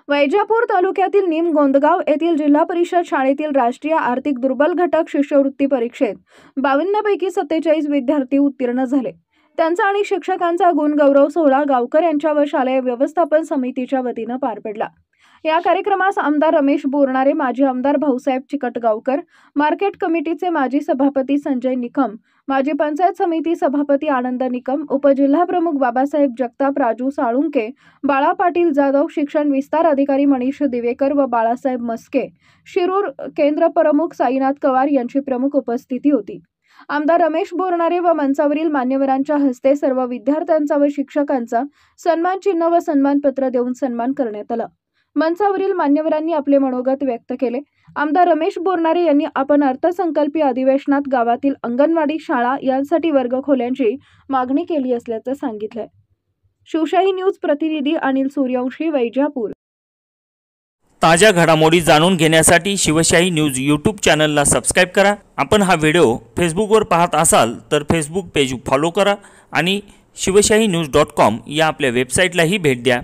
वैजापूर तालुक्यातील निमगोंदगाव येथील जिल्हा परिषद शाळेतील राष्ट्रीय आर्थिक दुर्बल घटक शिष्यवृत्ती परीक्षेत 52 पैकी 47 विद्यार्थी उत्तीर्ण झाले। त्यांचा आणि शिक्षकांचा गुणगौरव सोहळा गावकर यांच्या व शालेय व्यवस्थापन समितीच्या वतीने पार पडला। या कार्यक्रमास आमदार रमेश बोरनारे, माजी आमदार भाऊसाहेब चिकटगावकर, मार्केट कमिटीचे माजी सभापती संजय निकम, माजी पंचायत समिती सभापती आनंद निकम, उपजिल्हा प्रमुख बाबासाहेब जगताप, राजू साळुंके, बाळा पाटील जाधव, शिक्षण विस्तार अधिकारी मनीष दिवेकर व बाळासाहेब मस्के, शिरूर केंद्र प्रमुख साईनाथ कवार यांची प्रमुख उपस्थिती होती। आमदार रमेश बोरनारे व मंचावरील मान्यवरांच्या हस्ते सर्व विद्यार्थ्यांचा व शिक्षकांचा सन्मान चिन्ह व सन्मानपत्र देऊन सन्मान करण्यात आला। मंचावरील मान्यवरांनी आपले मनोगत व्यक्त केले। आमदार रमेश बोरनारे यांनी आपण अर्थसंकल्पीय अधिवेशनात गावातील अंगणवाडी, शाळा यांसाठी वर्गखोल्यांची मागणी केली असल्याचं सांगितलंय। शिवशाही न्यूज प्रतिनिधी अनिल सूर्यवंशी, वैजापूर। ताज्या घडामोडी जाणून घेण्यासाठी शिवशाही न्यूज यूट्यूब चॅनलला सबस्क्राइब करा। आपण हा व्हिडिओ फेसबुकवर पाहत असाल तर फेसबुक पेज फॉलो करा आणि शिवशाहीन्यूज.com या आपल्या वेबसाईटलाही भेट द्या।